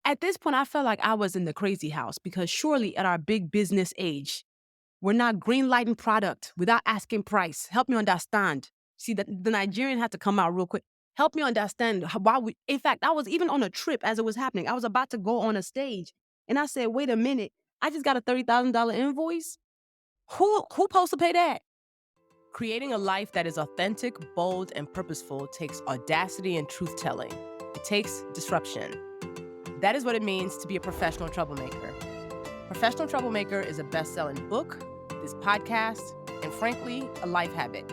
At this point, I felt like I was in the crazy house because surely at our big business age, we're not green lighting product without asking price. Help me understand. See, the Nigerian had to come out real quick. Help me understand why we, in fact, I was even on a trip as it was happening. I was about to go on a stage and I said, wait a minute, I just got a $30,000 invoice. Who supposed to pay that? Creating a life that is authentic, bold, and purposeful takes audacity and truth telling. It takes disruption. That is what it means to be a professional troublemaker. Professional Troublemaker is a best-selling book, this podcast, and frankly, a life habit.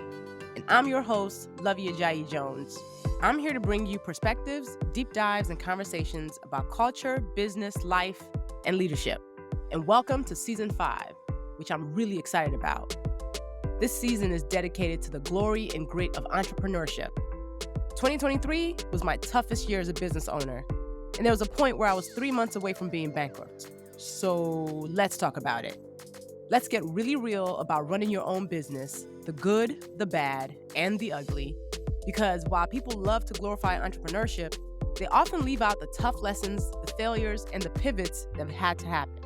And I'm your host, Luvvie Ajayi Jones. I'm here to bring you perspectives, deep dives, and conversations about culture, business, life, and leadership. And welcome to Season 5, which I'm really excited about. This season is dedicated to the glory and grit of entrepreneurship. 2023 was my toughest year as a business owner, and there was a point where I was 3 months away from being bankrupt. So let's talk about it. Let's get really real about running your own business, the good, the bad, and the ugly. Because while people love to glorify entrepreneurship, they often leave out the tough lessons, the failures, and the pivots that have had to happen.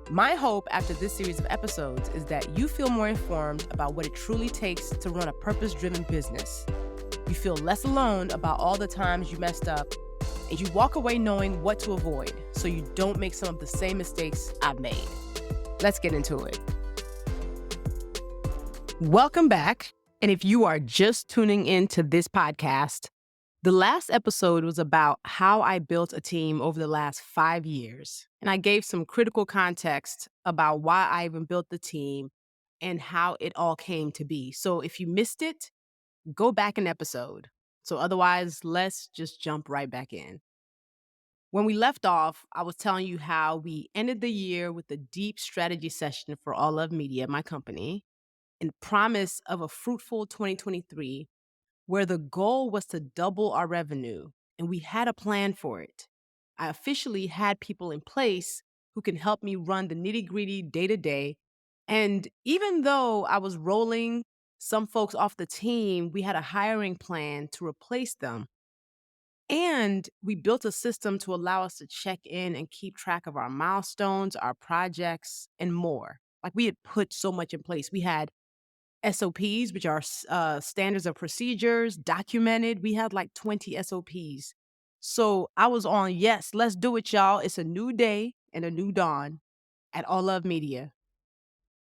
My hope after this series of episodes is that you feel more informed about what it truly takes to run a purpose-driven business. You feel less alone about all the times you messed up, and you walk away knowing what to avoid so you don't make some of the same mistakes I've made. Let's get into it. Welcome back. And if you are just tuning into this podcast, the last episode was about how I built a team over the last 5 years. And I gave some critical context about why I even built the team and how it all came to be. So if you missed it, go back an episode. So otherwise, let's just jump right back in. When we left off, I was telling you how we ended the year with a deep strategy session for Awe Luv Media, my company, and promise of a fruitful 2023, where the goal was to double our revenue, and we had a plan for it. I officially had people in place who can help me run the nitty-gritty day-to-day, and even though I was rolling some folks off the team, we had a hiring plan to replace them. And we built a system to allow us to check in and keep track of our milestones, our projects, and more. Like we had put so much in place. We had SOPs, which are standards of procedures, documented. We had like 20 SOPs. So I was on, yes, let's do it, y'all. It's a new day and a new dawn at Awe Luv Media.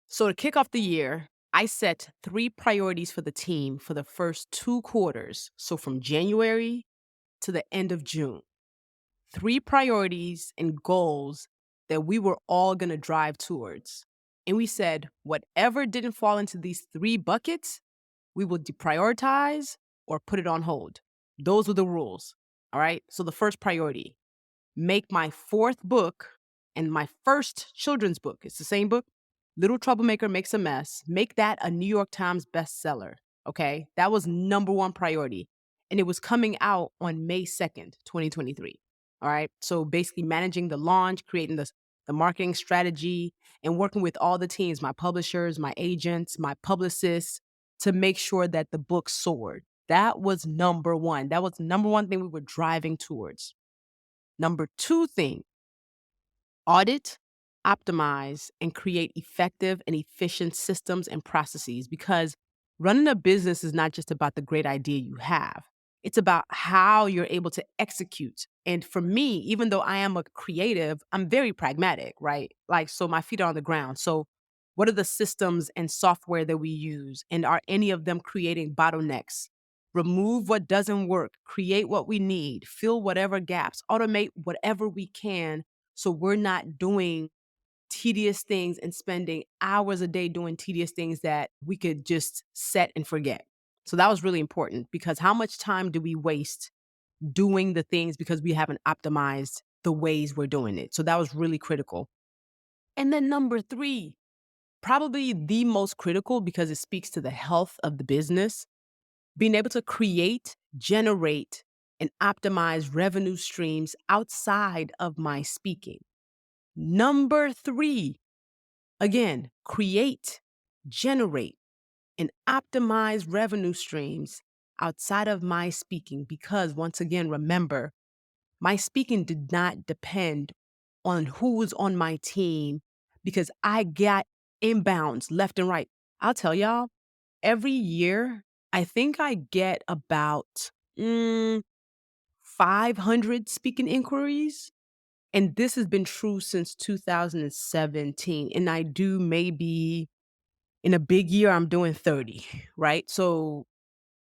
So to kick off the year, I set 3 priorities for the team for the first 2 quarters. So from January to the end of June. 3 priorities and goals that we were all going to drive towards. And we said, whatever didn't fall into these 3 buckets, we will deprioritize or put it on hold. Those were the rules. All right. So the first priority, make my 4th book and my first children's book. It's the same book, Little Troublemaker Makes a Mess. Make that a New York Times bestseller. Okay. That was number 1 priority. And it was coming out on May 2nd, 2023. All right. So basically managing the launch, creating the marketing strategy, and working with all the teams, my publishers, my agents, my publicists, to make sure that the book soared. That was number 1. That was the number 1 thing we were driving towards. Number 2 thing, audit, optimize, and create effective and efficient systems and processes, because running a business is not just about the great idea you have. It's about how you're able to execute. And for me, even though I am a creative, I'm very pragmatic, right? Like, so my feet are on the ground. So what are the systems and software that we use? And are any of them creating bottlenecks? Remove what doesn't work, create what we need, fill whatever gaps, automate whatever we can, so we're not doing tedious things and spending hours a day doing tedious things that we could just set and forget. So that was really important, because how much time do we waste doing the things because we haven't optimized the ways we're doing it? So that was really critical. And then number 3, probably the most critical because it speaks to the health of the business, being able to create, generate, and optimize revenue streams outside of my speaking. Number 3, again, create, generate, and optimize revenue streams outside of my speaking. Because once again, remember, My speaking did not depend on who was on my team because I got inbounds left and right. I'll tell y'all, every year, I think I get about 500 speaking inquiries. And this has been true since 2017. And I do maybe in a big year, I'm doing 30, right? So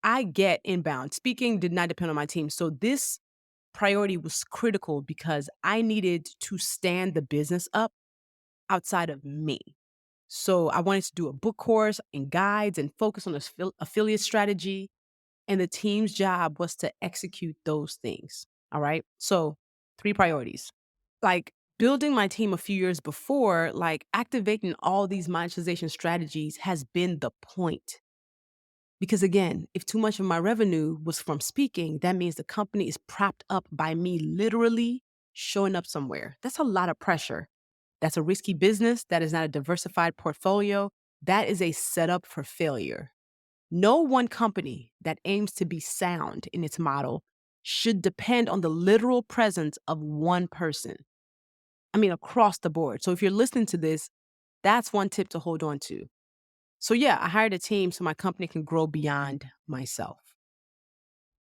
I get inbound. Speaking did not depend on my team. So this priority was critical because I needed to stand the business up outside of me. So I wanted to do a book course and guides and focus on affiliate strategy. And the team's job was to execute those things. All right. So three priorities. Like building my team a few years before, like activating all these monetization strategies has been the point. Because again, if too much of my revenue was from speaking, that means the company is propped up by me literally showing up somewhere. That's a lot of pressure. That's a risky business. That is not a diversified portfolio. That is a setup for failure. No one company that aims to be sound in its model should depend on the literal presence of one person. I mean, across the board. So if you're listening to this, that's one tip to hold on to. So yeah, I hired a team so my company can grow beyond myself.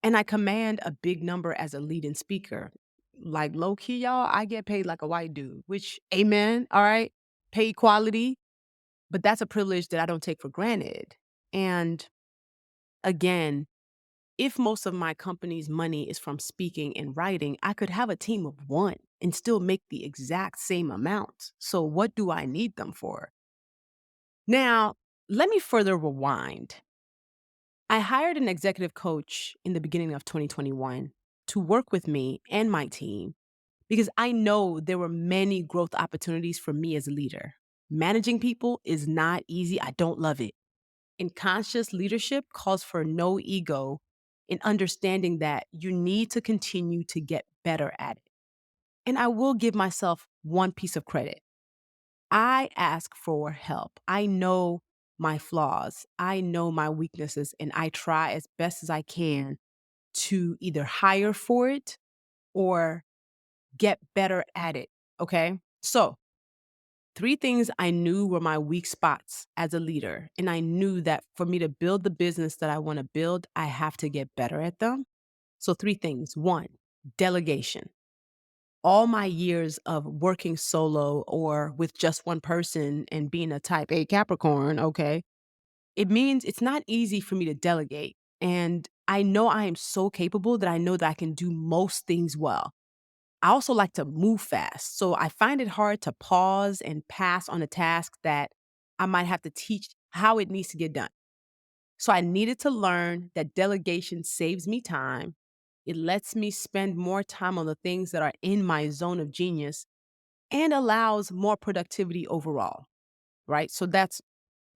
And I command a big number as a leading speaker. Like low key, y'all, I get paid like a white dude, which amen. All right. Pay equality. But that's a privilege that I don't take for granted. And again, if most of my company's money is from speaking and writing, I could have a team of one and still make the exact same amount. So what do I need them for? Now, let me further rewind. I hired an executive coach in the beginning of 2021 to work with me and my team because I know there were many growth opportunities for me as a leader. Managing people is not easy. I don't love it. And conscious leadership calls for no ego in understanding that you need to continue to get better at it. And I will give myself one piece of credit. I ask for help. I know my flaws. I know my weaknesses, and I try as best as I can to either hire for it or get better at it. Okay. So, three things I knew were my weak spots as a leader. And I knew that for me to build the business that I want to build, I have to get better at them. So, three things. One, delegation. All my years of working solo or with just one person and being a type A Capricorn, okay, it means it's not easy for me to delegate. And I know I am so capable that I know that I can do most things well. I also like to move fast. So I find it hard to pause and pass on a task that I might have to teach how it needs to get done. So I needed to learn that delegation saves me time. It lets me spend more time on the things that are in my zone of genius and allows more productivity overall, right? So that's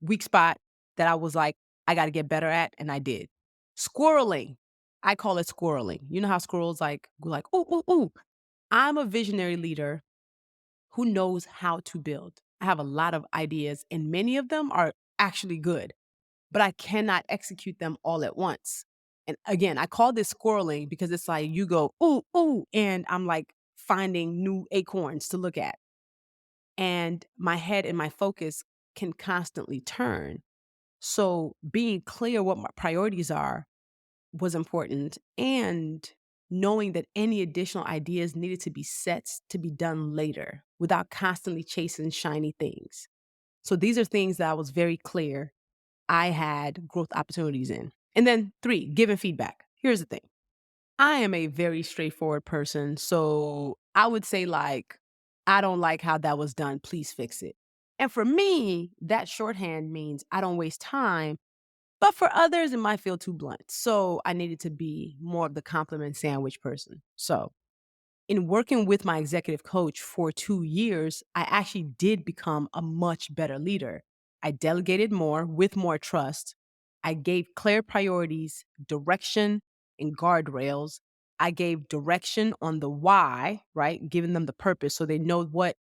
weak spot that I was like, I got to get better at, and I did. Squirreling. I call it squirreling. You know how squirrels like go like, ooh, ooh, ooh. I'm a visionary leader who knows how to build. I have a lot of ideas, and many of them are actually good, but I cannot execute them all at once. And again, I call this squirreling because it's like you go, ooh, ooh, and I'm like finding new acorns to look at. And my head and my focus can constantly turn. So being clear what my priorities are was important, and knowing that any additional ideas needed to be set to be done later without constantly chasing shiny things. So these are things that I was very clear I had growth opportunities in. And then three, giving feedback. Here's the thing. I am a very straightforward person. So I would say, like, I don't like how that was done. Please fix it. And for me, that shorthand means I don't waste time. But for others, it might feel too blunt. So I needed to be more of the compliment sandwich person. So in working with my executive coach for 2 years, I actually did become a much better leader. I delegated more with more trust. I gave clear priorities, direction, and guardrails. I gave direction on the why, right? Giving them the purpose so they know what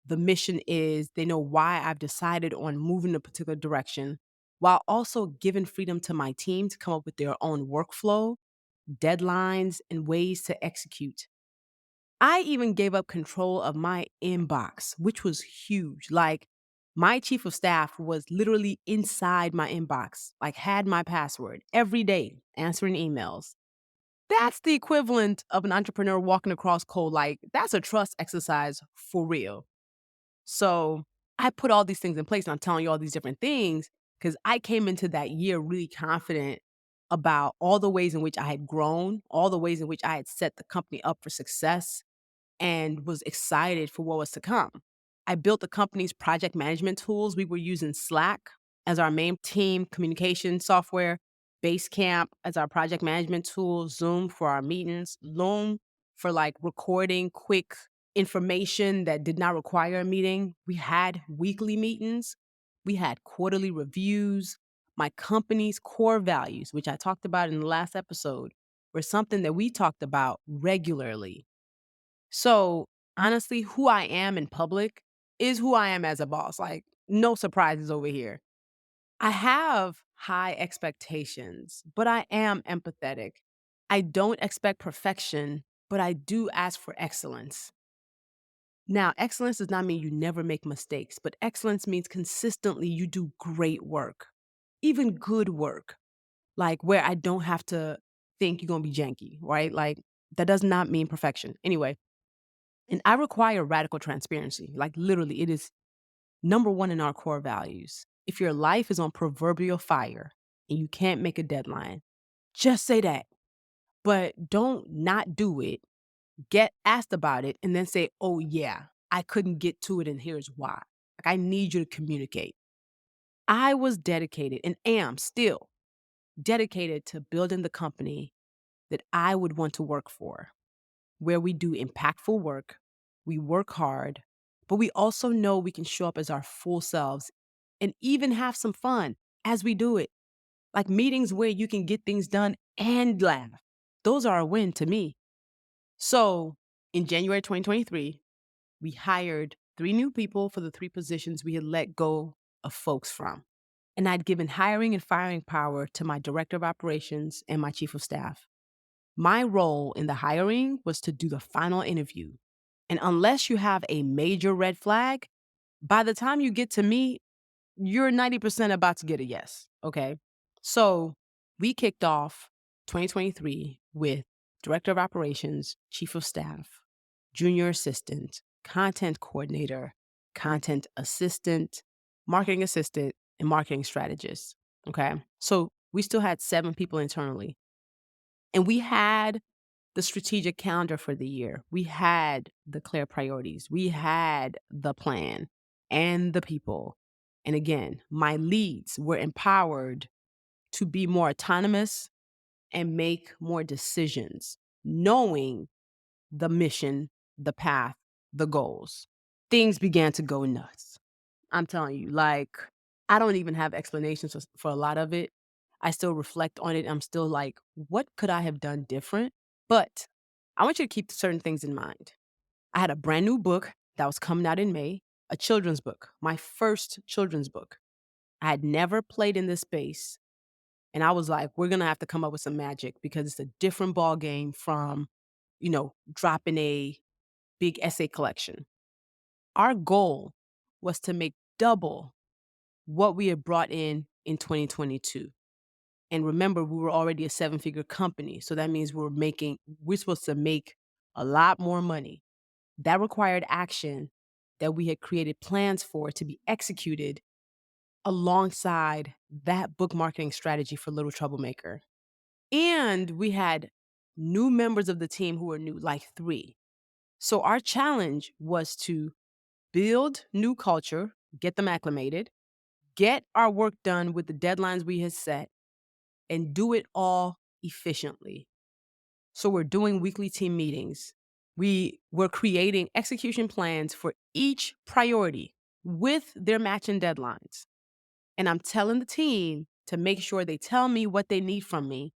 the mission is. They know why I've decided on moving a particular direction, while also giving freedom to my team to come up with their own workflow, deadlines, and ways to execute. I even gave up control of my inbox, which was huge. Like, my chief of staff was literally inside my inbox, like, had my password every day, answering emails. That's the equivalent of an entrepreneur walking across cold. Like, that's a trust exercise for real. So I put all these things in place, and I'm telling you all these different things because I came into that year really confident about all the ways in which I had grown, all the ways in which I had set the company up for success, and was excited for what was to come. I built the company's project management tools. We were using Slack as our main team communication software, Basecamp as our project management tool, Zoom for our meetings, Loom for like recording quick information that did not require a meeting. We had weekly meetings, we had quarterly reviews. My company's core values, which I talked about in the last episode, were something that we talked about regularly. So, honestly, who I am in public is who I am as a boss. Like, no surprises over here. I have high expectations, but I am empathetic. I don't expect perfection, but I do ask for excellence. Now, excellence does not mean you never make mistakes, but excellence means consistently you do great work, even good work, like where I don't have to think you're going to be janky, right? Like, that does not mean perfection. Anyway, and I require radical transparency. Like, literally, it is number one in our core values. If your life is on proverbial fire and you can't make a deadline, just say that. But don't not do it. Get asked about it and then say, oh, yeah, I couldn't get to it and here's why. Like, I need you to communicate. I was dedicated and am still dedicated to building the company that I would want to work for, where we do impactful work, we work hard, but we also know we can show up as our full selves and even have some fun as we do it. Like meetings where you can get things done and laugh. Those are a win to me. So in January 2023, we hired 3 new people for the 3 positions we had let go of folks from. And I'd given hiring and firing power to my director of operations and my chief of staff. My role in the hiring was to do the final interview. And unless you have a major red flag, by the time you get to me, you're 90% about to get a yes. Okay. So we kicked off 2023 with director of operations, chief of staff, junior assistant, content coordinator, content assistant, marketing assistant, and marketing strategist. Okay. So we still had 7 people internally. And we had the strategic calendar for the year. We had the clear priorities. We had the plan and the people. And again, my leads were empowered to be more autonomous and make more decisions, knowing the mission, the path, the goals. Things began to go nuts. I'm telling you, like, I don't even have explanations for a lot of it. I still reflect on it. I'm still like, what could I have done different? But I want you to keep certain things in mind. I had a brand new book that was coming out in May, a children's book, my first children's book. I had never played in this space. And I was like, we're going to have to come up with some magic because it's a different ball game from, dropping a big essay collection. Our goal was to make double what we had brought in 2022. And remember, we were already a 7-figure company. So that means we're supposed to make a lot more money. That required action that we had created plans for to be executed alongside that book marketing strategy for Little Troublemaker. And we had new members of the team who were new, like 3. So our challenge was to build new culture, get them acclimated, get our work done with the deadlines we had set, and do it all efficiently. So we're doing weekly team meetings. We were creating execution plans for each priority with their matching deadlines. And I'm telling the team to make sure they tell me what they need from me,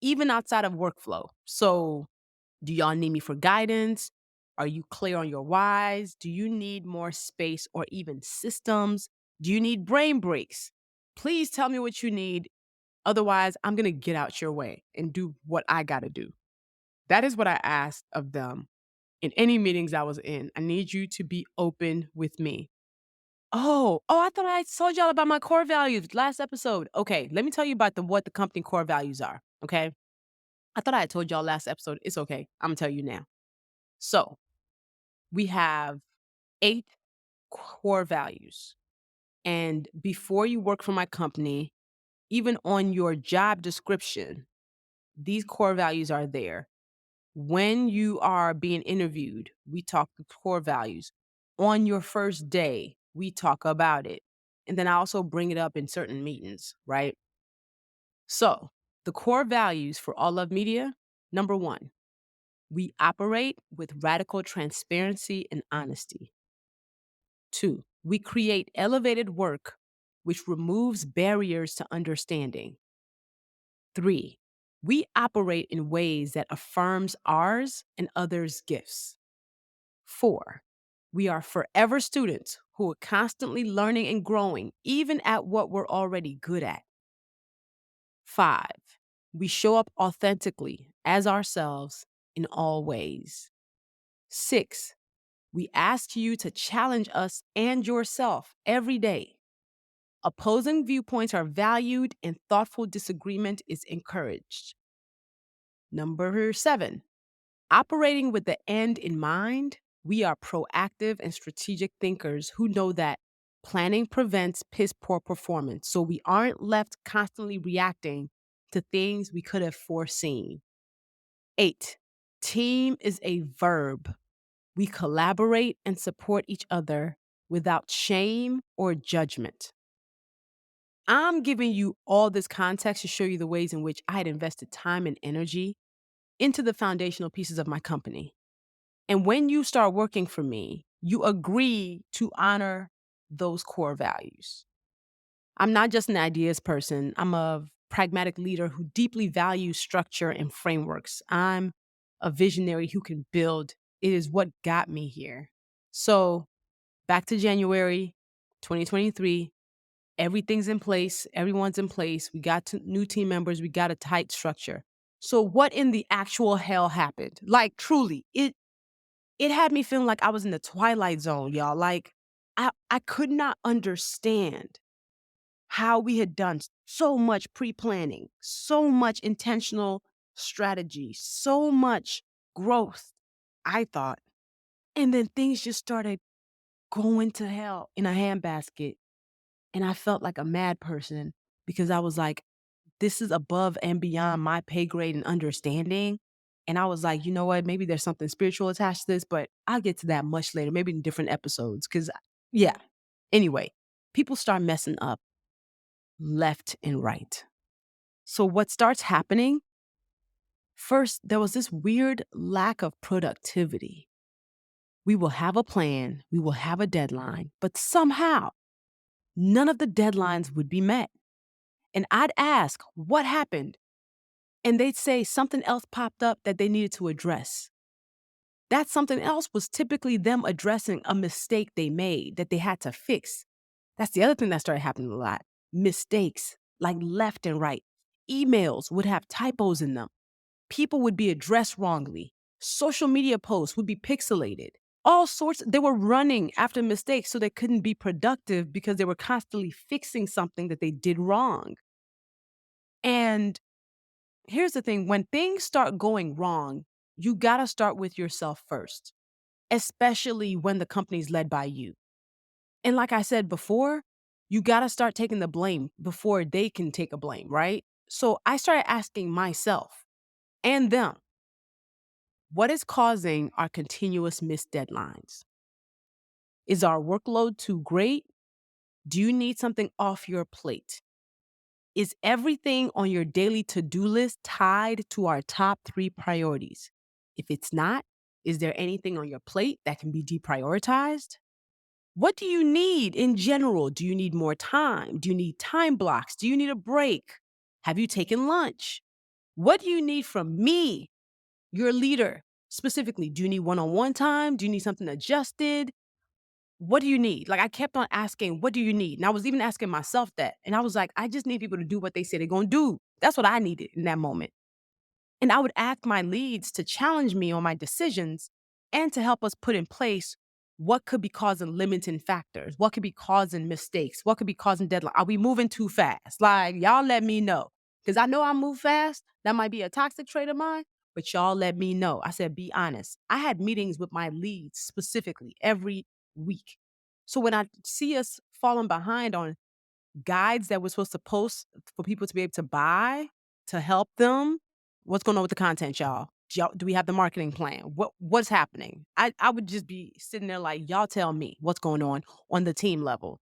even outside of workflow. So, do y'all need me for guidance? Are you clear on your whys? Do you need more space or even systems? Do you need brain breaks? Please tell me what you need. Otherwise, I'm going to get out your way and do what I got to do. That is what I asked of them. in any meetings I was in. I need you to be open with me. Oh, I thought I told y'all about my core values last episode. Okay, let me tell you about what the company core values are. Okay. I thought I had told y'all last episode. It's okay. I'm gonna tell you now. So we have 8 core values. And before you work for my company, even on your job description, these core values are there. When you are being interviewed, we talk the core values. On your first day, we talk about it. And then I also bring it up in certain meetings, right? So the core values for Awe Luv Media, number 1, we operate with radical transparency and honesty. 2, we create elevated work which removes barriers to understanding. 3, we operate in ways that affirms ours and others' gifts. 4, we are forever students who are constantly learning and growing, even at what we're already good at. 5, we show up authentically as ourselves in all ways. 6, we ask you to challenge us and yourself every day. Opposing viewpoints are valued and thoughtful disagreement is encouraged. Number 7, operating with the end in mind, we are proactive and strategic thinkers who know that planning prevents piss poor performance, so we aren't left constantly reacting to things we could have foreseen. 8, team is a verb. We collaborate and support each other without shame or judgment. I'm giving you all this context to show you the ways in which I had invested time and energy into the foundational pieces of my company. And when you start working for me, you agree to honor those core values. I'm not just an ideas person, I'm a pragmatic leader who deeply values structure and frameworks. I'm a visionary who can build. It is what got me here. So, back to January 2023. Everything's in place. Everyone's in place. We got new team members. We got a tight structure. So what in the actual hell happened? Like truly, it had me feeling like I was in the twilight zone, y'all. Like I could not understand how we had done so much pre-planning, so much intentional strategy, so much growth, I thought. And then things just started going to hell in a handbasket. And I felt like a mad person because I was like, this is above and beyond my pay grade and understanding. And I was like, you know what? Maybe there's something spiritual attached to this, but I'll get to that much later, maybe in different episodes. Cause yeah. Anyway, people start messing up left and right. So what starts happening? First, there was this weird lack of productivity. We will have a plan, we will have a deadline, but somehow none of the deadlines would be met. And I'd ask, what happened? And they'd say something else popped up that they needed to address. That something else was typically them addressing a mistake they made that they had to fix. That's the other thing that started happening a lot. Mistakes, like left and right. Emails would have typos in them. People would be addressed wrongly. Social media posts would be pixelated. All sorts. They were running after mistakes so they couldn't be productive because they were constantly fixing something that they did wrong. And here's the thing, when things start going wrong, you got to start with yourself first, especially when the company's led by you. And like I said before, you got to start taking the blame before they can take a blame, right? So I started asking myself and them, what is causing our continuous missed deadlines? Is our workload too great? Do you need something off your plate? Is everything on your daily to-do list tied to our top 3 priorities? If it's not, is there anything on your plate that can be deprioritized? What do you need in general? Do you need more time? Do you need time blocks? Do you need a break? Have you taken lunch? What do you need from me, your leader? Specifically, do you need one-on-one time? Do you need something adjusted? What do you need? Like I kept on asking, what do you need? And I was even asking myself that. And I was like, I just need people to do what they say they're going to do. That's what I needed in that moment. And I would ask my leads to challenge me on my decisions and to help us put in place what could be causing limiting factors, what could be causing mistakes, what could be causing deadline. Are we moving too fast? Like, y'all let me know. Because I know I move fast. That might be a toxic trait of mine, but y'all let me know. I said, be honest. I had meetings with my leads specifically every week. So when I see us falling behind on guides that we're supposed to post for people to be able to buy to help them. What's going on with the content, y'all? Do we have the marketing plan? What's happening? I would just be sitting there like, y'all tell me what's going on the team level.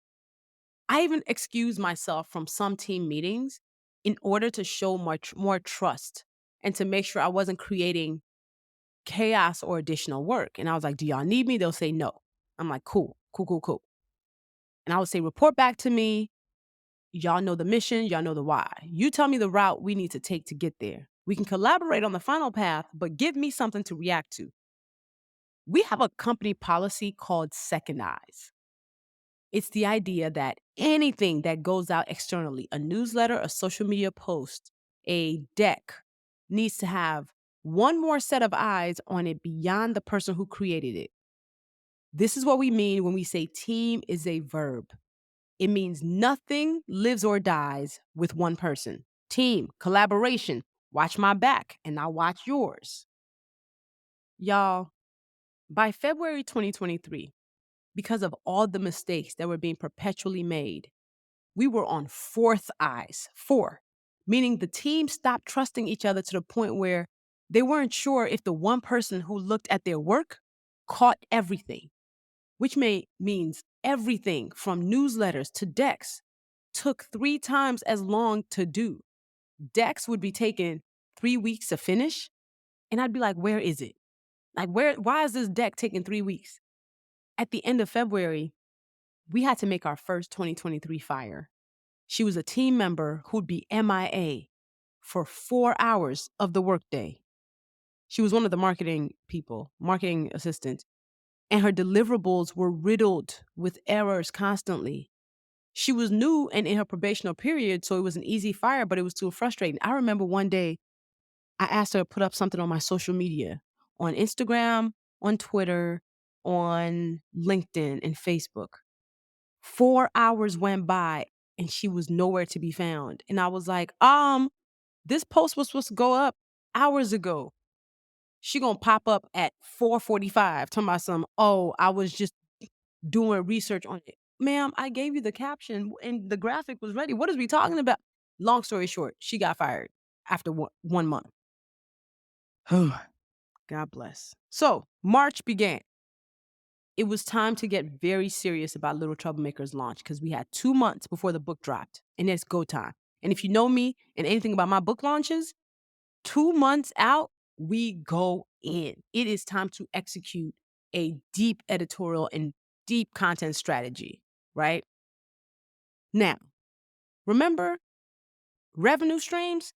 I even excused myself from some team meetings in order to show much more trust and to make sure I wasn't creating chaos or additional work. And I was like, do y'all need me? They'll say no. I'm like, cool, cool, cool, cool. And I would say, report back to me. Y'all know the mission, y'all know the why. You tell me the route we need to take to get there. We can collaborate on the final path, but give me something to react to. We have a company policy called second eyes. It's the idea that anything that goes out externally, a newsletter, a social media post, a deck, needs to have one more set of eyes on it beyond the person who created it. This is what we mean when we say team is a verb. It means nothing lives or dies with one person. Team, collaboration, watch my back and I'll watch yours. Y'all, by February 2023, because of all the mistakes that were being perpetually made, we were on fourth eyes, four, meaning the team stopped trusting each other to the point where they weren't sure if the one person who looked at their work caught everything, which means everything from newsletters to decks took 3 times as long to do. Decks would be taking 3 weeks to finish, and I'd be like, where is it? Like, why is this deck taking 3 weeks? At the end of February, we had to make our first 2023 fire. She was a team member who'd be MIA for 4 hours of the workday. She was one of the marketing assistants, and her deliverables were riddled with errors constantly. She was new and in her probational period, so it was an easy fire, but it was too frustrating. I remember one day I asked her to put up something on my social media, on Instagram, on Twitter, on LinkedIn, and Facebook. 4 hours went by and she was nowhere to be found. And I was like, this post was supposed to go up hours ago. She gonna pop up at 4:45 talking about I was just doing research on it. Ma'am, I gave you the caption and the graphic was ready. What is we talking about? Long story short, she got fired after 1 month. God bless. So March began. It was time to get very serious about Little Troublemaker's launch because we had 2 months before the book dropped, and it's go time. And if you know me and anything about my book launches, 2 months out, we go in. It is time to execute a deep editorial and deep content strategy, right? Now, remember revenue streams?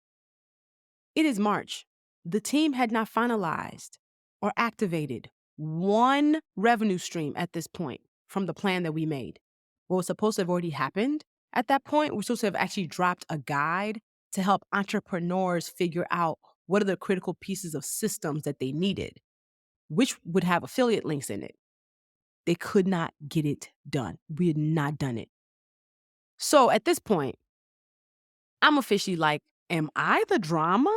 It is March. The team had not finalized or activated one revenue stream at this point from the plan that we made. What was supposed to have already happened at that point, we're supposed to have actually dropped a guide to help entrepreneurs figure out what are the critical pieces of systems that they needed, which would have affiliate links in it. They could not get it done. We had not done it. So at this point, I'm officially like, am I the drama?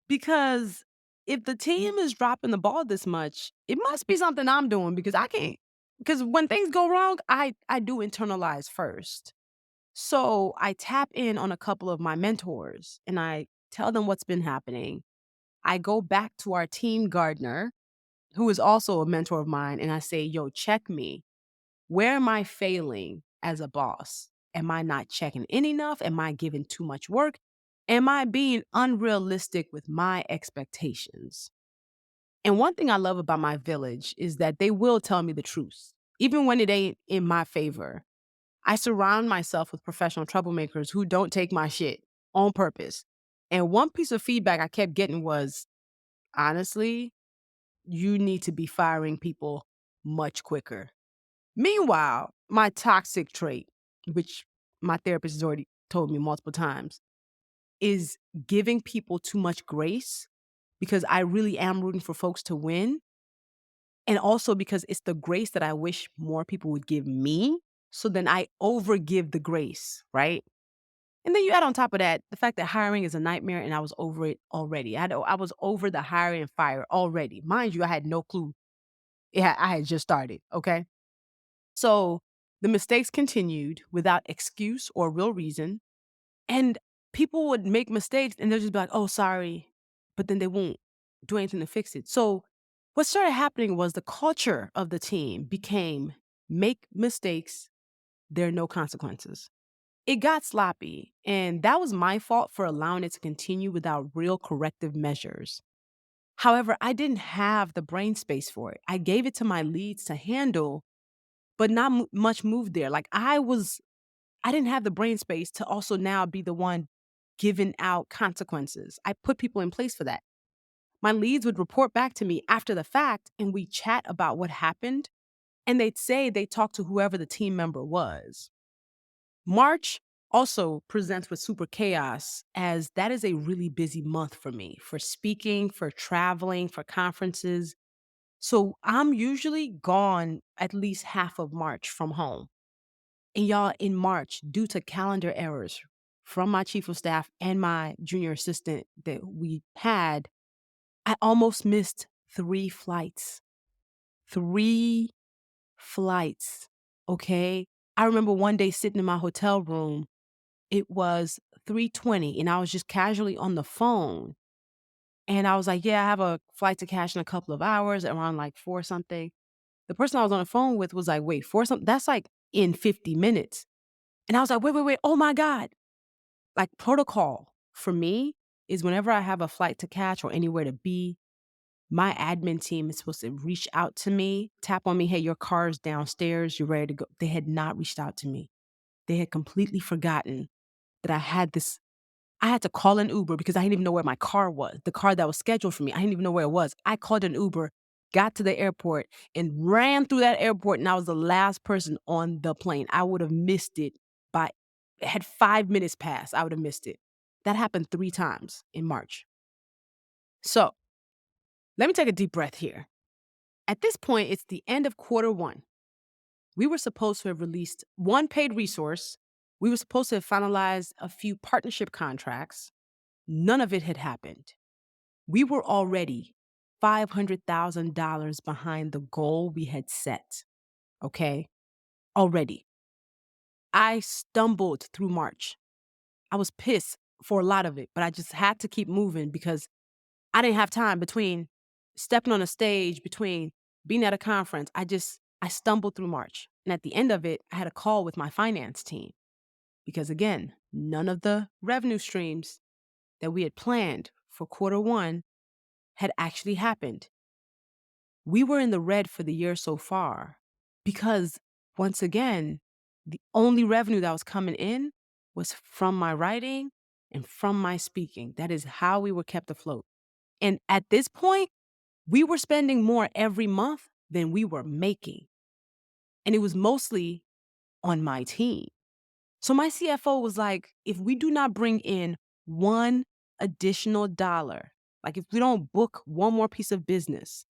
Because if the team is dropping the ball this much, it must be something I'm doing because I can't. Because when things go wrong, I do internalize first. So I tap in on a couple of my mentors and I tell them what's been happening. I go back to our team gardener, who is also a mentor of mine, and I say, yo, check me. Where am I failing as a boss? Am I not checking in enough? Am I giving too much work? Am I being unrealistic with my expectations? And one thing I love about my village is that they will tell me the truth, even when it ain't in my favor. I surround myself with professional troublemakers who don't take my shit on purpose. And one piece of feedback I kept getting was, honestly, you need to be firing people much quicker. Meanwhile, my toxic trait, which my therapist has already told me multiple times, is giving people too much grace because I really am rooting for folks to win. And also because it's the grace that I wish more people would give me. So then I overgive the grace, right? And then you add on top of that the fact that hiring is a nightmare and I was over it already. I was over the hire and fire already. Mind you, I had no clue. I had just started. Okay. So the mistakes continued without excuse or real reason. And people would make mistakes and they'll just be like, oh, sorry. But then they won't do anything to fix it. So what started happening was the culture of the team became make mistakes, there are no consequences. It got sloppy, and that was my fault for allowing it to continue without real corrective measures. However, I didn't have the brain space for it. I gave it to my leads to handle, but not much moved there. Like I didn't have the brain space to also now be the one giving out consequences. I put people in place for that. My leads would report back to me after the fact, and we chat about what happened, and they'd say they talked to whoever the team member was. March also presents with super chaos, as that is a really busy month for me for speaking, for traveling, for conferences. So I'm usually gone at least half of March from home. And y'all, in March, due to calendar errors from my chief of staff and my junior assistant that we had, I almost missed 3 flights. 3 flights. Okay. I remember one day sitting in my hotel room. It was 3:20 and I was just casually on the phone. And I was like, yeah, I have a flight to catch in a couple of hours around like 4 something. The person I was on the phone with was like, wait, 4 something? That's like in 50 minutes. And I was like, wait, wait, wait. Oh my God. Like protocol for me is whenever I have a flight to catch or anywhere to be, my admin team is supposed to reach out to me, tap on me, hey, your car's downstairs, you're ready to go. They had not reached out to me. They had completely forgotten that I had this. I had to call an Uber because I didn't even know where my car was. The car that was scheduled for me, I didn't even know where it was. I called an Uber, got to the airport, and ran through that airport, and I was the last person on the plane. I would have missed it by, had 5 minutes passed, I would have missed it. That happened 3 times in March. So let me take a deep breath here. At this point, it's the end of quarter 1. We were supposed to have released one paid resource. We were supposed to have finalized a few partnership contracts. None of it had happened. We were already $500,000 behind the goal we had set. Okay? Already. I stumbled through March. I was pissed for a lot of it, but I just had to keep moving because I didn't have time between stepping on a stage, between being at a conference. I stumbled through March. And at the end of it, I had a call with my finance team because, again, none of the revenue streams that we had planned for quarter 1 had actually happened. We were in the red for the year so far because, once again, the only revenue that was coming in was from my writing and from my speaking. That is how we were kept afloat. And at this point, we were spending more every month than we were making. And it was mostly on my team. So my CFO was like, if we do not bring in one additional dollar, like if we don't book one more piece of business,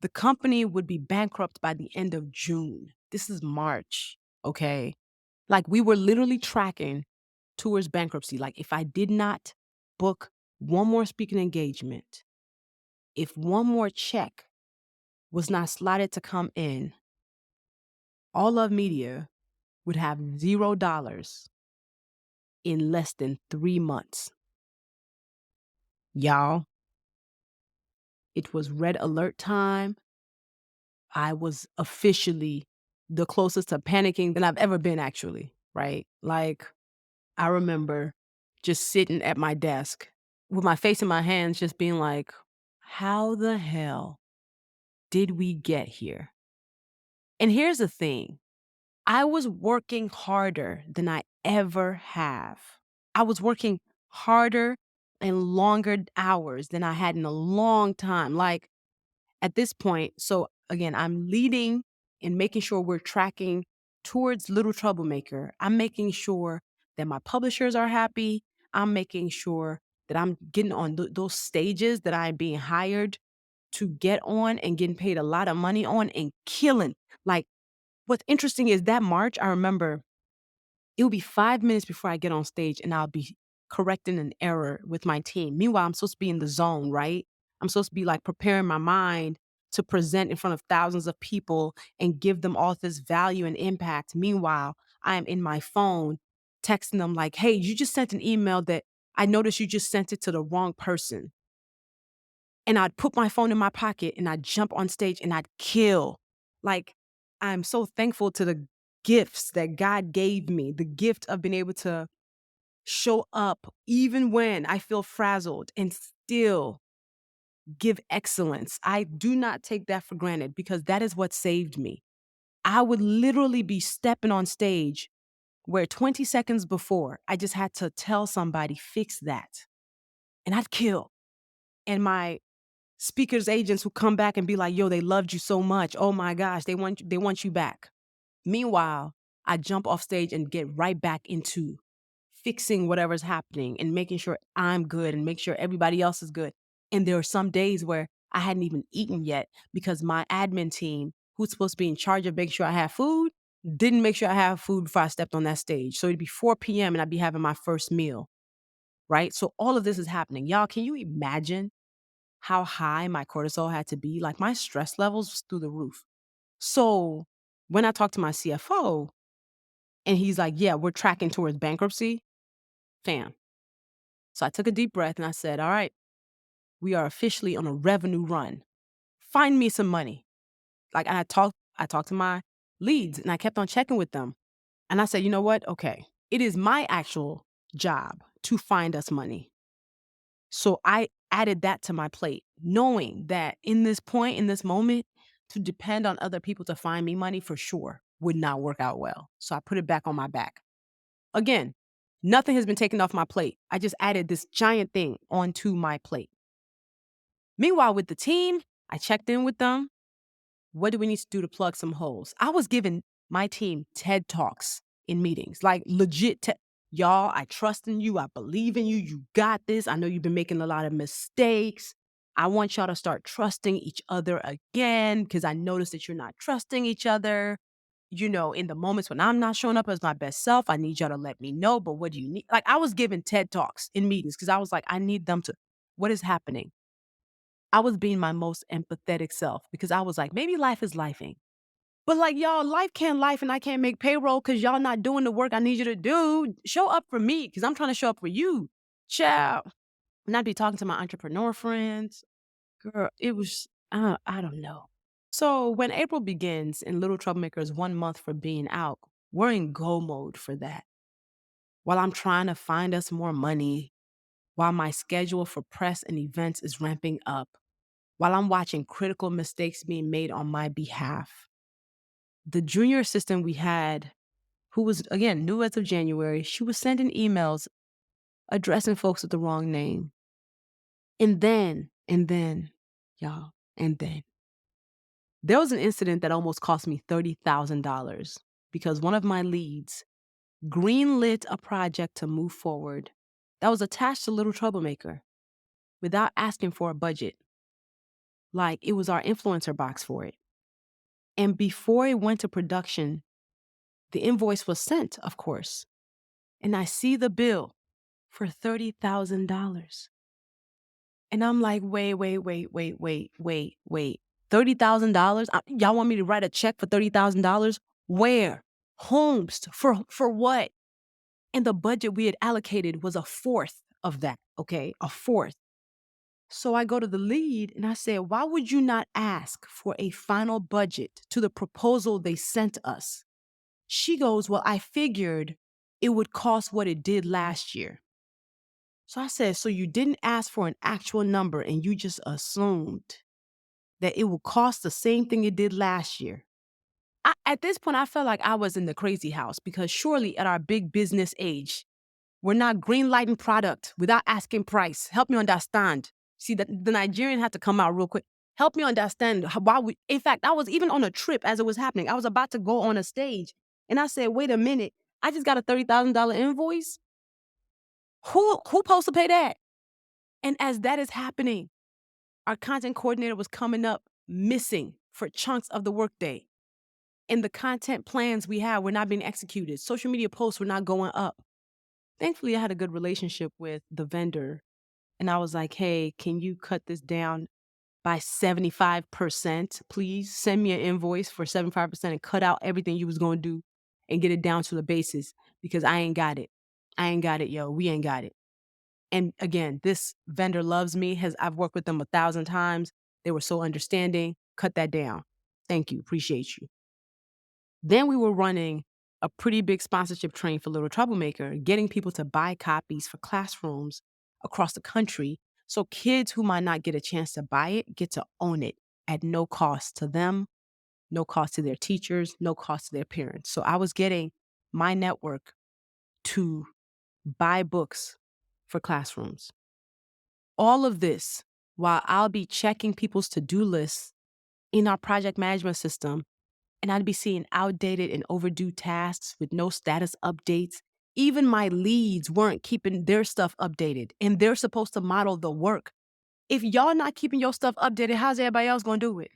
the company would be bankrupt by the end of June. This is March, okay? Like we were literally tracking towards bankruptcy. Like if I did not book one more speaking engagement, if one more check was not slotted to come in, Awe Luv Media would have $0 in less than 3 months. Y'all, it was red alert time. I was officially the closest to panicking than I've ever been, actually, right? Like, I remember just sitting at my desk with my face in my hands, just being like, how the hell did we get here? And here's the thing. I was working harder than I ever have. I was working harder and longer hours than I had in a long time. Like at this point, so again, I'm leading and making sure we're tracking towards Little Troublemaker. I'm making sure that my publishers are happy. I'm making sure that I'm getting on those stages that I'm being hired. to get on and getting paid a lot of money on and killing. Like, what's interesting is that March, I remember it will be 5 minutes before I get on stage and I'll be correcting an error with my team. Meanwhile, I'm supposed to be in the zone, right? I'm supposed to be like preparing my mind to present in front of thousands of people and give them all this value and impact. Meanwhile, I am in my phone texting them like, hey, you just sent an email that I noticed you just sent it to the wrong person. And I'd put my phone in my pocket and I'd jump on stage and I'd kill. Like, I'm so thankful to the gifts that God gave me, the gift of being able to show up even when I feel frazzled and still give excellence. I do not take that for granted because that is what saved me. I would literally be stepping on stage where 20 seconds before I just had to tell somebody, fix that. And I'd kill. And my speakers agents who come back and be like, yo, they loved you so much. Oh my gosh, they want you back. Meanwhile, I jump off stage and get right back into fixing whatever's happening and making sure I'm good and make sure everybody else is good. And there are some days where I hadn't even eaten yet because my admin team, who's supposed to be in charge of making sure I have food, didn't make sure I have food before I stepped on that stage. So it'd be 4 p.m. and I'd be having my first meal, right? So all of this is happening. Y'all, can you imagine how high my cortisol had to be? Like my stress levels was through the roof. So when I talked to my CFO and he's like, yeah, we're tracking towards bankruptcy, fam. So I took a deep breath and I said, all right, we are officially on a revenue run. Find me some money. Like, and I talked to my leads and I kept on checking with them. And I said, you know what? Okay, it is my actual job to find us money. So I added that to my plate, knowing that in this point, in this moment, to depend on other people to find me money for sure would not work out well. So I put it back on my back. Again, nothing has been taken off my plate. I just added this giant thing onto my plate. Meanwhile, with the team, I checked in with them. What do we need to do to plug some holes? I was giving my team TED Talks in meetings, like legit y'all, I trust in you. I believe in you. You got this. I know you've been making a lot of mistakes. I want y'all to start trusting each other again because I noticed that you're not trusting each other. You know, in the moments when I'm not showing up as my best self, I need y'all to let me know. But what do you need? Like, I was giving TED Talks in meetings because I was like, I need them to, what is happening? I was being my most empathetic self because I was like, maybe life is lifing. But like, y'all, life can't life and I can't make payroll because y'all not doing the work I need you to do. Show up for me because I'm trying to show up for you. Child. And I'd be talking to my entrepreneur friends. Girl, it was, I don't know. So when April begins and Little Troublemaker is 1 month for being out, we're in go mode for that. While I'm trying to find us more money, while my schedule for press and events is ramping up, while I'm watching critical mistakes being made on my behalf. The junior assistant we had, who was, again, new as of January, she was sending emails addressing folks with the wrong name. And then, y'all, and then, there was an incident that almost cost me $30,000 because one of my leads greenlit a project to move forward that was attached to Little Troublemaker without asking for a budget. Like, it was our influencer box for it. And before it went to production, the invoice was sent, of course. And I see the bill for $30,000. And I'm like, wait. $30,000? Y'all want me to write a check for $30,000? Where? Homes. For what? And the budget we had allocated was a fourth of that, okay? A fourth. So I go to the lead and I say, why would you not ask for a final budget to the proposal they sent us? She goes, well, I figured it would cost what it did last year. So I said, so you didn't ask for an actual number and you just assumed that it would cost the same thing it did last year. At this point, I felt like I was in the crazy house because surely at our big business age, we're not greenlighting product without asking price. Help me understand. See, the Nigerian had to come out real quick. Help me understand why we, in fact, I was even on a trip as it was happening. I was about to go on a stage and I said, wait a minute, I just got a $30,000 invoice. Who supposed to pay that? And as that is happening, Our content coordinator was coming up missing for chunks of the workday. And the content plans we had were not being executed. Social media posts were not going up. Thankfully, I had a good relationship with the vendor. And I was like, hey, can you cut this down by 75%? Please send me an invoice for 75% and cut out everything you was going to do and get it down to the basis because I ain't got it. I ain't got it, yo. We ain't got it. And again, this vendor loves me. I've worked with them 1,000 times. They were so understanding. Cut that down. Thank you. Appreciate you. Then we were running a pretty big sponsorship train for Little Troublemaker, getting people to buy copies for classrooms across the country. So kids who might not get a chance to buy it get to own it at no cost to them, no cost to their teachers, no cost to their parents. So I was getting my network to buy books for classrooms. All of this while I'll be checking people's to-do lists in our project management system, and I'd be seeing outdated and overdue tasks with no status updates. Even my leads weren't keeping their stuff updated, and they're supposed to model the work. If y'all not keeping your stuff updated, how's everybody else gonna do it?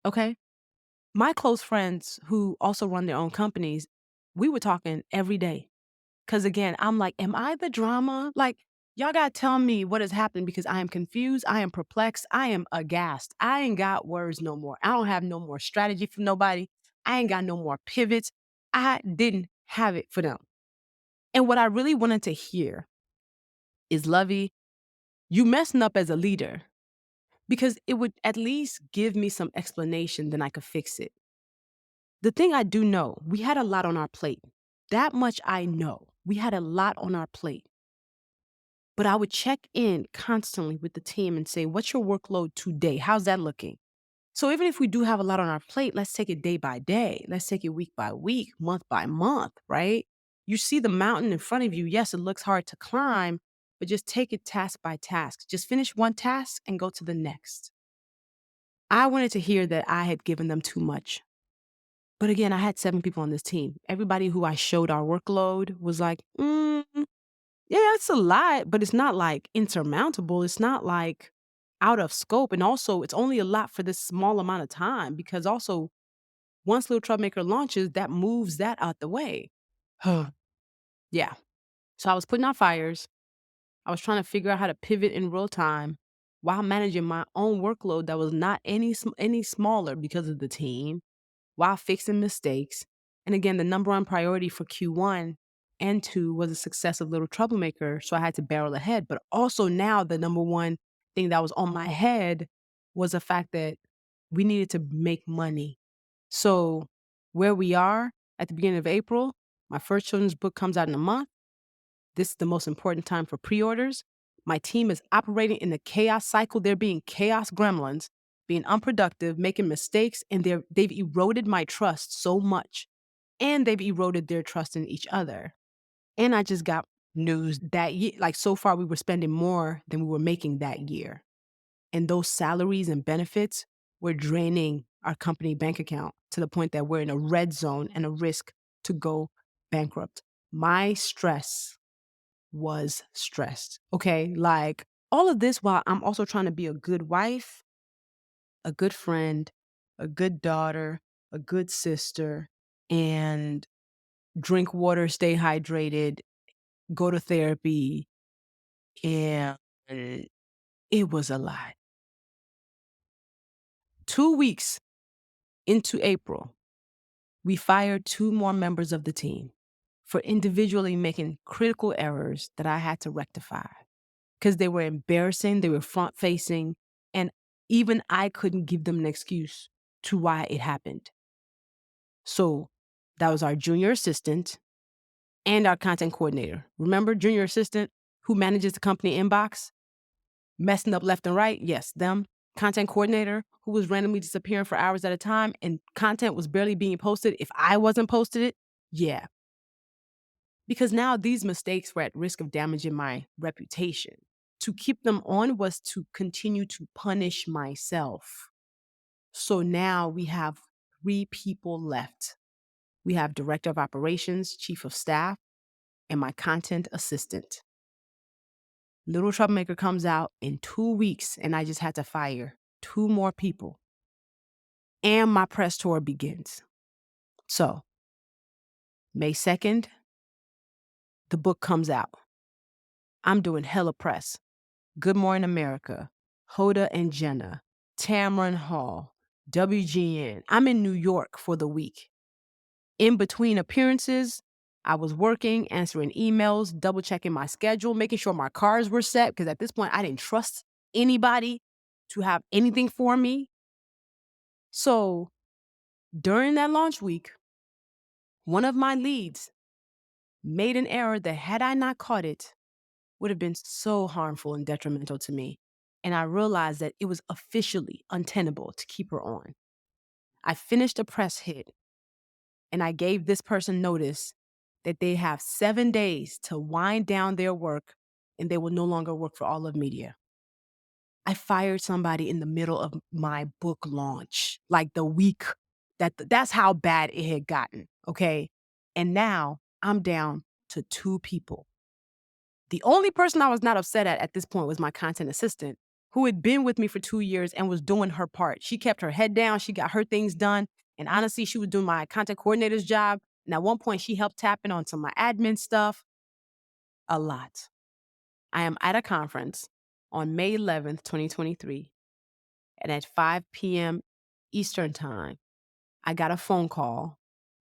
Okay? My close friends who also run their own companies, we were talking every day. Because again, I'm like, am I the drama? Like, y'all gotta tell me what has happened because I am confused. I am perplexed. I am aghast. I ain't got words no more. I don't have no more strategy for nobody. I ain't got no more pivots. I didn't have it for them. And what I really wanted to hear is, Luvvie, you messing up as a leader because it would at least give me some explanation, then I could fix it. The thing I do know, we had a lot on our plate. That much I know. We had a lot on our plate. But I would check in constantly with the team and say, what's your workload today? How's that looking? So even if we do have a lot on our plate, let's take it day by day. Let's take it week by week, month by month, right? You see the mountain in front of you. Yes, it looks hard to climb, but just take it task by task. Just finish one task and go to the next. I wanted to hear that I had given them too much. But again, I had 7 people on this team. Everybody who I showed our workload was like, yeah, it's a lot, but it's not like insurmountable. It's not like out of scope. And also, it's only a lot for this small amount of time because also, once Little Troublemaker launches, that moves that out the way. Yeah. So I was putting out fires. I was trying to figure out how to pivot in real time while managing my own workload that was not any smaller because of the team, while fixing mistakes. And again, the number one priority for Q1 and 2 was the success of Little Troublemaker. So I had to barrel ahead. But also now the number one thing that was on my head was the fact that we needed to make money. So where we are at the beginning of April, my first children's book comes out in a month. This is the most important time for pre-orders. My team is operating in the chaos cycle. They're being chaos gremlins, being unproductive, making mistakes, and they've eroded my trust so much. And they've eroded their trust in each other. And I just got news that year, like so far we were spending more than we were making that year. And those salaries and benefits were draining our company bank account to the point that we're in a red zone and a risk to go bankrupt. My stress was stressed. Okay. Like all of this while I'm also trying to be a good wife, a good friend, a good daughter, a good sister, and drink water, stay hydrated, go to therapy. And it was a lot. 2 weeks into April, we fired 2 more members of the team for individually making critical errors that I had to rectify because they were embarrassing, they were front facing, and even I couldn't give them an excuse to why it happened. So that was our junior assistant and our content coordinator. Remember, junior assistant who manages the company inbox, messing up left and right? Yes, them. Content coordinator who was randomly disappearing for hours at a time and content was barely being posted if I wasn't posted it? Yeah. Because now these mistakes were at risk of damaging my reputation. To keep them on was to continue to punish myself. So now we have 3 people left. We have director of operations, chief of staff, and my content assistant. Little Troublemaker comes out in 2 weeks, and I just had to fire 2 more people. And my press tour begins. So, May 2nd, the book comes out. I'm doing hella press. Good Morning America, Hoda and Jenna, Tamron Hall, WGN. I'm in New York for the week. In between appearances, I was working, answering emails, double checking my schedule, making sure my cars were set, because at this point, I didn't trust anybody to have anything for me. So during that launch week, one of my leads made an error that, had I not caught it, would have been so harmful and detrimental to me. And I realized that it was officially untenable to keep her on. I finished a press hit, and I gave this person notice that they have 7 days to wind down their work, and they will no longer work for Awe Luv Media. I fired somebody in the middle of my book launch, like the week that's how bad it had gotten, okay? And now I'm down to 2 people. The only person I was not upset at this point was my content assistant, who had been with me for 2 years and was doing her part. She kept her head down. She got her things done. And honestly, she was doing my content coordinator's job. And at one point, she helped tap in on some of my admin stuff. A lot. I am at a conference on May 11th, 2023. And at 5 p.m. Eastern Time, I got a phone call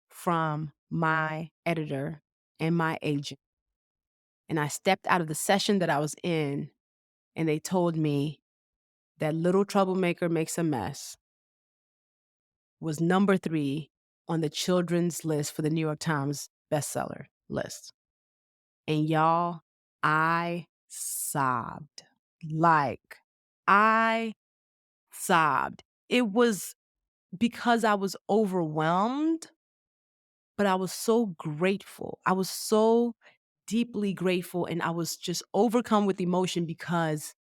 from my editor and my agent. And I stepped out of the session that I was in, and they told me that Little Troublemaker Makes a Mess was number 3 on the children's list for the New York Times bestseller list. And y'all, I sobbed. Like, I sobbed. It was because I was overwhelmed, but I was so grateful. I was so deeply grateful, and I was just overcome with emotion because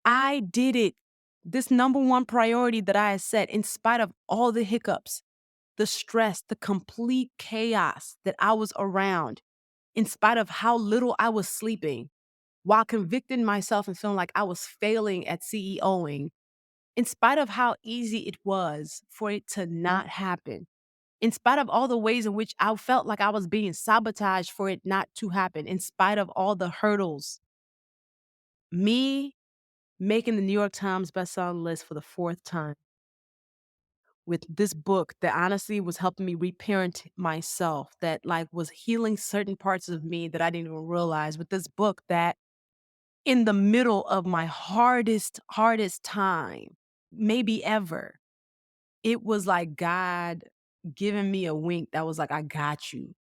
I did it. This number 1 priority that I had set, in spite of all the hiccups, the stress, the complete chaos that I was around, in spite of how little I was sleeping, while convicting myself and feeling like I was failing at CEOing, in spite of how easy it was for it to not happen, in spite of all the ways in which I felt like I was being sabotaged for it not to happen, in spite of all the hurdles, me making the New York Times bestseller list for the 4th time with this book that honestly was helping me reparent myself, that like was healing certain parts of me that I didn't even realize, with this book that in the middle of my hardest time, maybe ever, it was like God giving me a wink that was like, I got you.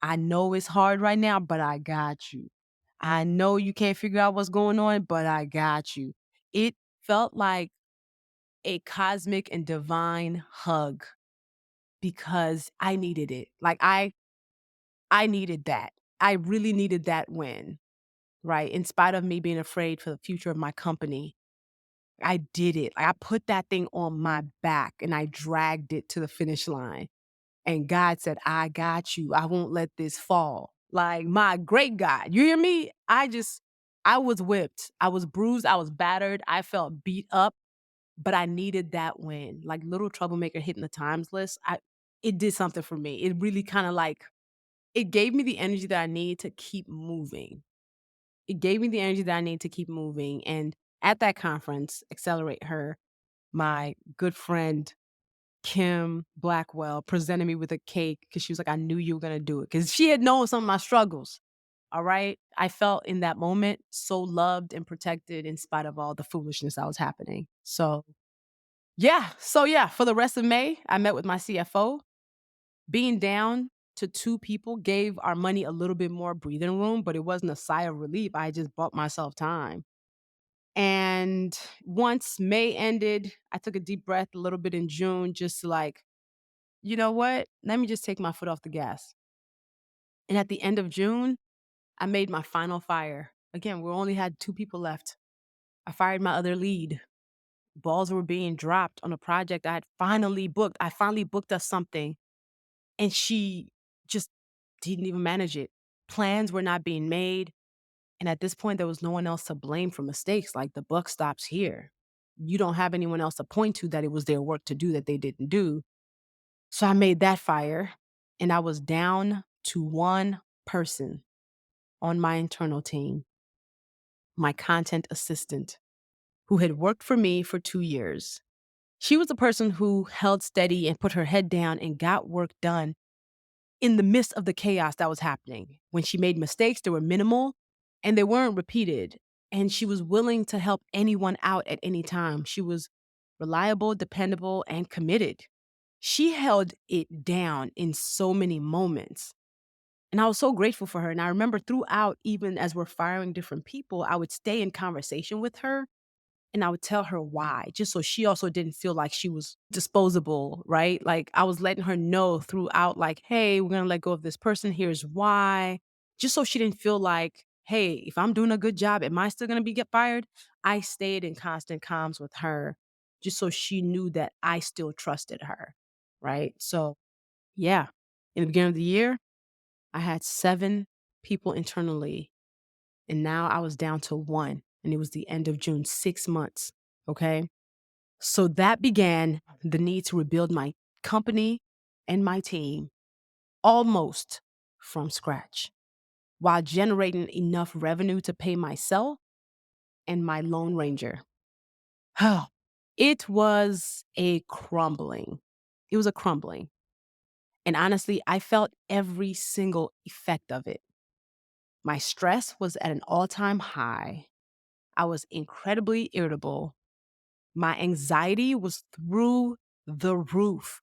I know it's hard right now, but I got you. I know you can't figure out what's going on, but I got you. It felt like a cosmic and divine hug because I needed it. Like I needed that. I really needed that win, right? In spite of me being afraid for the future of my company, I did it. Like, I put that thing on my back and I dragged it to the finish line. And God said, I got you. I won't let this fall. Like, my great God. You hear me? I was whipped. I was bruised. I was battered. I felt beat up, but I needed that win. Like Little Troublemaker hitting the Times list, it did something for me. It really kind of like, it gave me the energy that I need to keep moving. It gave me the energy that I need to keep moving. And at that conference, Accelerate Her, my good friend Kim Blackwell presented me with a cake because she was like, I knew you were going to do it. Because she had known some of my struggles. All right. I felt in that moment so loved and protected in spite of all the foolishness that was happening. So, yeah. For the rest of May, I met with my CFO. Being down to 2 people gave our money a little bit more breathing room, but it wasn't a sigh of relief. I just bought myself time. And once May ended, I took a deep breath a little bit in June, just to like, you know what? Let me just take my foot off the gas. And at the end of June, I made my final fire. Again, we only had 2 people left. I fired my other lead. Balls were being dropped on a project I had finally booked. I finally booked us something, and she just didn't even manage it. Plans were not being made. And at this point, there was no one else to blame for mistakes. Like the buck stops here. You don't have anyone else to point to that it was their work to do that they didn't do. So I made that fire and I was down to one person on my internal team, my content assistant, who had worked for me for 2 years. She was the person who held steady and put her head down and got work done in the midst of the chaos that was happening. When she made mistakes, they were minimal and they weren't repeated. And she was willing to help anyone out at any time. She was reliable, dependable, and committed. She held it down in so many moments. And I was so grateful for her. And I remember throughout, even as we're firing different people, I would stay in conversation with her and I would tell her why, just so she also didn't feel like she was disposable, right? Like I was letting her know throughout, like, hey, we're going to let go of this person. Here's why. Just so she didn't feel like, hey, if I'm doing a good job, am I still going to get fired? I stayed in constant comms with her just so she knew that I still trusted her, right? So, yeah, in the beginning of the year, I had 7 people internally, and now I was down to 1, and it was the end of June, 6 months, okay? So that began the need to rebuild my company and my team almost from scratch while generating enough revenue to pay myself and my Lone Ranger. It was a crumbling. It was a crumbling. And honestly, I felt every single effect of it. My stress was at an all-time high. I was incredibly irritable. My anxiety was through the roof.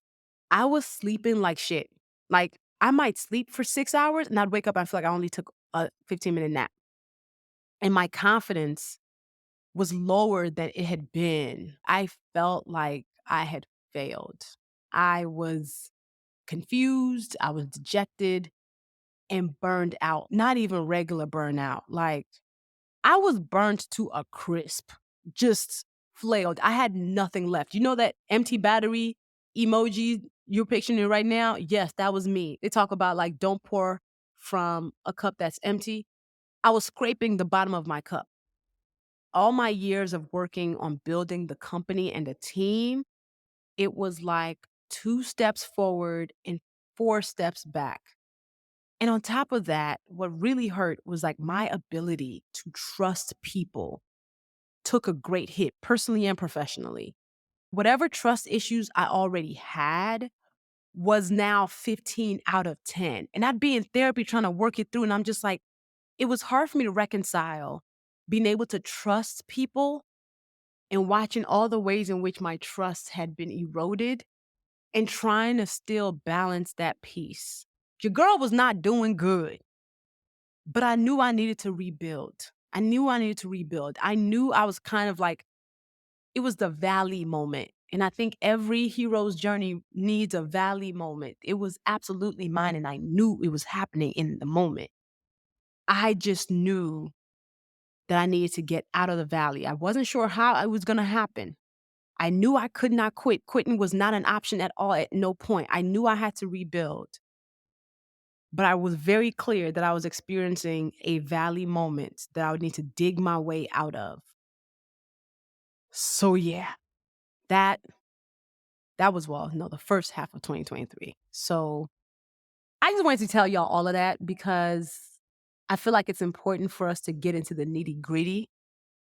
I was sleeping like shit. Like, I might sleep for 6 hours and I'd wake up and I feel like I only took a 15-minute nap. And my confidence was lower than it had been. I felt like I had failed. I was confused, I was dejected and burned out. Not even regular burnout. Like, I was burnt to a crisp, just flailed. I had nothing left. You know that empty battery emoji you're picturing it right now? Yes, that was me. They talk about like, don't pour from a cup that's empty. I was scraping the bottom of my cup. All my years of working on building the company and the team, it was like 2 steps forward and 4 steps back. And on top of that, what really hurt was like my ability to trust people took a great hit personally and professionally. Whatever trust issues I already had was now 15 out of 10. And I'd be in therapy trying to work it through. And I'm just like, it was hard for me to reconcile being able to trust people and watching all the ways in which my trust had been eroded and trying to still balance that piece. Your girl was not doing good, but I knew I needed to rebuild. I knew I needed to rebuild. I knew I was kind of like, it was the valley moment. And I think every hero's journey needs a valley moment. It was absolutely mine, and I knew it was happening in the moment. I just knew that I needed to get out of the valley. I wasn't sure how it was going to happen. I knew I could not quit. Quitting was not an option at all, at no point. I knew I had to rebuild. But I was very clear that I was experiencing a valley moment that I would need to dig my way out of. So yeah, that was, well, no, the first half of 2023. So I just wanted to tell y'all all of that because I feel like it's important for us to get into the nitty gritty.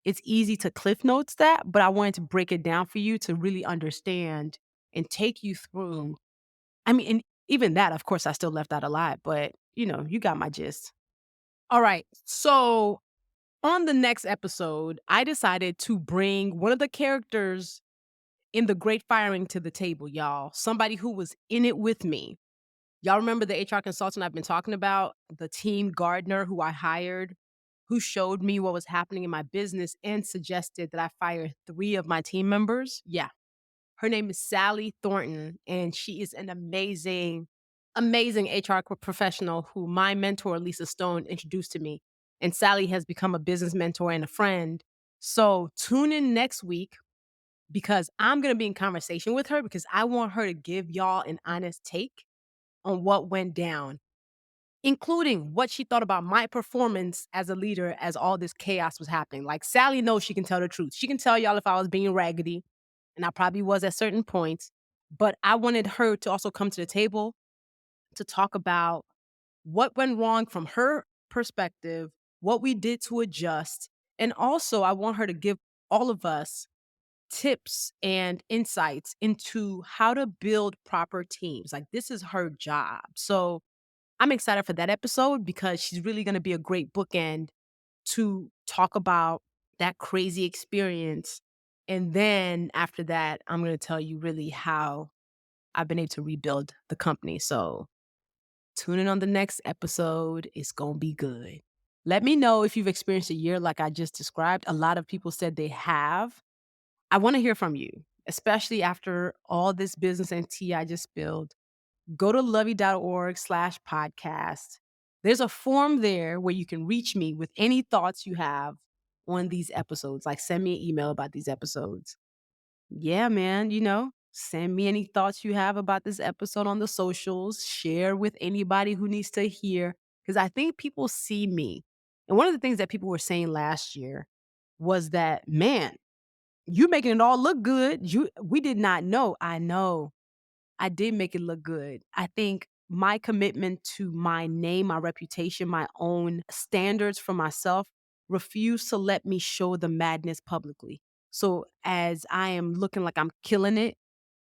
It's easy to cliff notes that, but I wanted to break it down for you to really understand and take you through. I mean, and even that, of course, I still left out a lot, but you got my gist. All right. So on the next episode, I decided to bring one of the characters in the great firing to the table, y'all. Somebody who was in it with me. Y'all remember the HR consultant I've been talking about, the team gardener who I hired, who showed me what was happening in my business and suggested that I fire 3 of my team members? Yeah. Her name is Sally Thornton, and she is an amazing, amazing HR professional who my mentor, Lisa Stone, introduced to me. And Sally has become a business mentor and a friend. So tune in next week because I'm going to be in conversation with her because I want her to give y'all an honest take on what went down including what she thought about my performance as a leader as all this chaos was happening. Like, Sally knows she can tell the truth. She can tell y'all if I was being raggedy, and I probably was at certain points, but I wanted her to also come to the table to talk about what went wrong from her perspective, what we did to adjust. And also, I want her to give all of us tips and insights into how to build proper teams. Like, this is her job. So I'm excited for that episode because she's really going to be a great bookend to talk about that crazy experience. And then after that, I'm going to tell you really how I've been able to rebuild the company. So tune in on the next episode. It's going to be good. Let me know if you've experienced a year like I just described. A lot of people said they have. I want to hear from you, especially after all this business and tea I just spilled. Go to luvvie.org/podcast. There's a form there where you can reach me with any thoughts you have on these episodes. Like, send me an email about these episodes. Yeah, man, send me any thoughts you have about this episode on the socials. Share with anybody who needs to hear, because I think people see me. And one of the things that people were saying last year was that, man, you making it all look good. We did not know. I know. I did make it look good. I think my commitment to my name, my reputation, my own standards for myself refused to let me show the madness publicly. So as I am looking like I'm killing it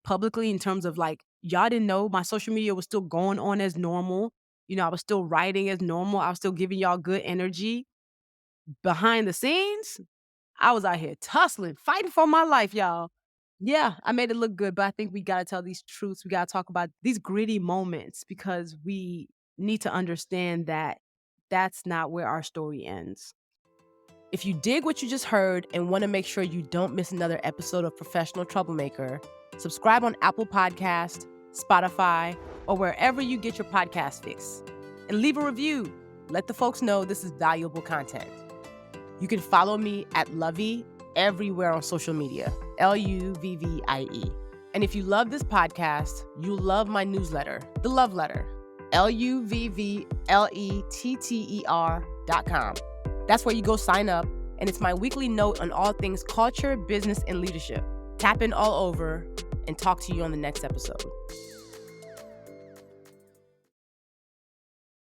publicly in terms of, like, y'all didn't know my social media was still going on as normal. I was still writing as normal. I was still giving y'all good energy. Behind the scenes, I was out here tussling, fighting for my life, y'all. Yeah, I made it look good, but I think we gotta tell these truths. We gotta talk about these gritty moments because we need to understand that that's not where our story ends. If you dig what you just heard and want to make sure you don't miss another episode of Professional Troublemaker, subscribe on Apple Podcast, Spotify, or wherever you get your podcast fix. And leave a review. Let the folks know this is valuable content. You can follow me at Luvvie everywhere on social media, Luvvie. And if you love this podcast, you love my newsletter, The Love Letter, LUVVLETTER.com. That's where you go sign up, and it's my weekly note on all things culture, business, and leadership. Tap in all over, and talk to you on the next episode.